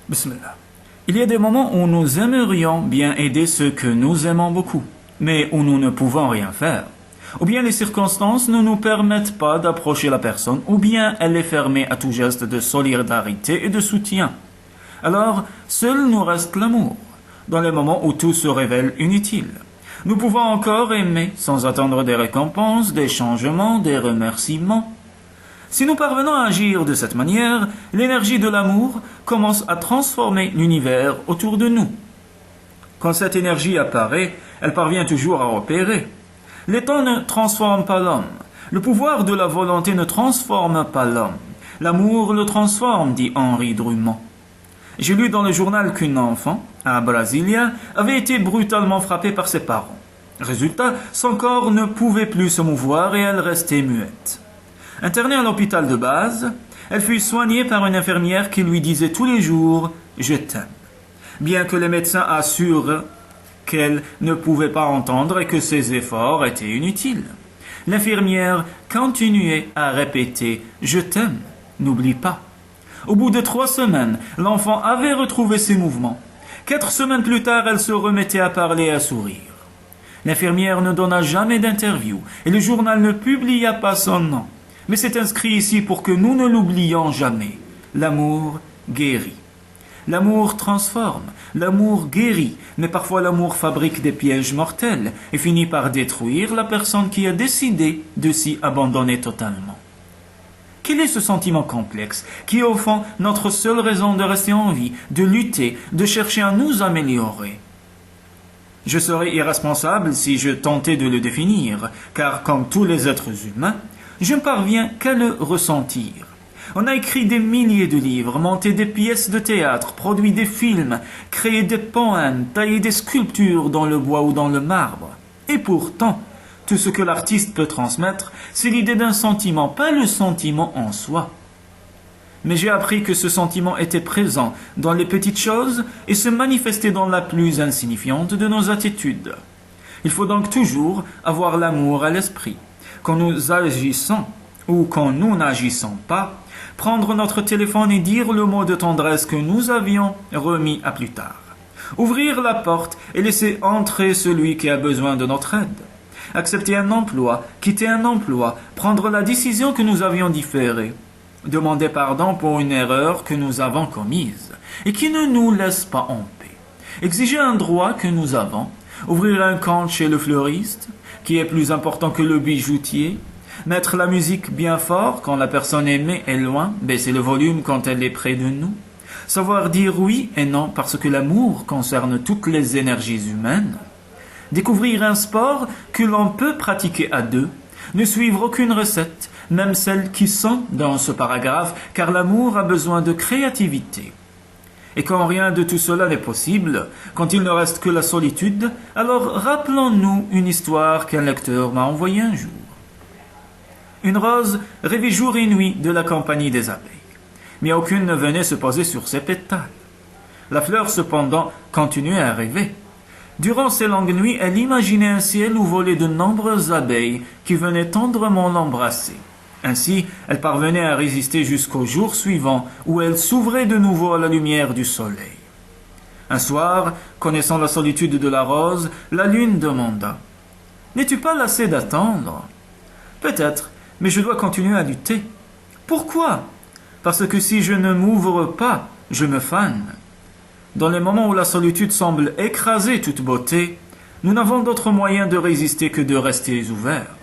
Bismillah. Il y a des moments où nous aimerions bien aider ceux que nous aimons beaucoup, mais où nous ne pouvons rien faire. Ou bien les circonstances ne nous permettent pas d'approcher la personne, ou bien elle est fermée à tout geste de solidarité et de soutien. Alors, seul nous reste l'amour, dans les moments où tout se révèle inutile. Nous pouvons encore aimer sans attendre des récompenses, des changements, des remerciements. Si nous parvenons à agir de cette manière, l'énergie de l'amour commence à transformer l'univers autour de nous. Quand cette énergie apparaît, elle parvient toujours à opérer. Les temps ne transforment pas l'homme. Le pouvoir de la volonté ne transforme pas l'homme. L'amour le transforme, dit Henri Drummond. J'ai lu dans le journal qu'une enfant, à Brasilia, avait été brutalement frappée par ses parents. Résultat, son corps ne pouvait plus se mouvoir et elle restait muette. Internée à l'hôpital de base, elle fut soignée par une infirmière qui lui disait tous les jours « Je t'aime », bien que les médecins assurent qu'elle ne pouvait pas entendre et que ses efforts étaient inutiles. L'infirmière continuait à répéter « Je t'aime, n'oublie pas ». Au bout de 3 semaines, l'enfant avait retrouvé ses mouvements. 4 semaines plus tard, elle se remettait à parler et à sourire. L'infirmière ne donna jamais d'interview et le journal ne publia pas son nom. Mais c'est inscrit ici pour que nous ne l'oublions jamais. L'amour guérit. L'amour transforme, l'amour guérit, mais parfois l'amour fabrique des pièges mortels et finit par détruire la personne qui a décidé de s'y abandonner totalement. Quel est ce sentiment complexe qui est au fond notre seule raison de rester en vie, de lutter, de chercher à nous améliorer? Je serais irresponsable si je tentais de le définir, car comme tous les êtres humains, je ne parviens qu'à le ressentir. On a écrit des milliers de livres, monté des pièces de théâtre, produit des films, créé des poèmes, taillé des sculptures dans le bois ou dans le marbre. Et pourtant, tout ce que l'artiste peut transmettre, c'est l'idée d'un sentiment, pas le sentiment en soi. Mais j'ai appris que ce sentiment était présent dans les petites choses et se manifestait dans la plus insignifiante de nos attitudes. Il faut donc toujours avoir l'amour à l'esprit. Quand nous agissons ou quand nous n'agissons pas, prendre notre téléphone et dire le mot de tendresse que nous avions remis à plus tard. Ouvrir la porte et laisser entrer celui qui a besoin de notre aide. Accepter un emploi, quitter un emploi, prendre la décision que nous avions différée. Demander pardon pour une erreur que nous avons commise et qui ne nous laisse pas en paix. Exiger un droit que nous avons. Ouvrir un compte chez le fleuriste, qui est plus important que le bijoutier. Mettre la musique bien fort quand la personne aimée est loin, baisser le volume quand elle est près de nous. Savoir dire oui et non parce que l'amour concerne toutes les énergies humaines. Découvrir un sport que l'on peut pratiquer à deux. Ne suivre aucune recette, même celles qui sont dans ce paragraphe, car l'amour a besoin de créativité. Et quand rien de tout cela n'est possible, quand il ne reste que la solitude, alors rappelons-nous une histoire qu'un lecteur m'a envoyée un jour. Une rose rêvait jour et nuit de la compagnie des abeilles, mais aucune ne venait se poser sur ses pétales. La fleur, cependant, continuait à rêver. Durant ces longues nuits, elle imaginait un ciel où volaient de nombreuses abeilles qui venaient tendrement l'embrasser. Ainsi, elle parvenait à résister jusqu'au jour suivant où elle s'ouvrait de nouveau à la lumière du soleil. Un soir, connaissant la solitude de la rose, la lune demanda « N'es-tu pas lassé d'attendre ?»« Peut-être, mais je dois continuer à lutter. »« Pourquoi ?»« Parce que si je ne m'ouvre pas, je me fane. » Dans les moments où la solitude semble écraser toute beauté, nous n'avons d'autre moyen de résister que de rester ouverts.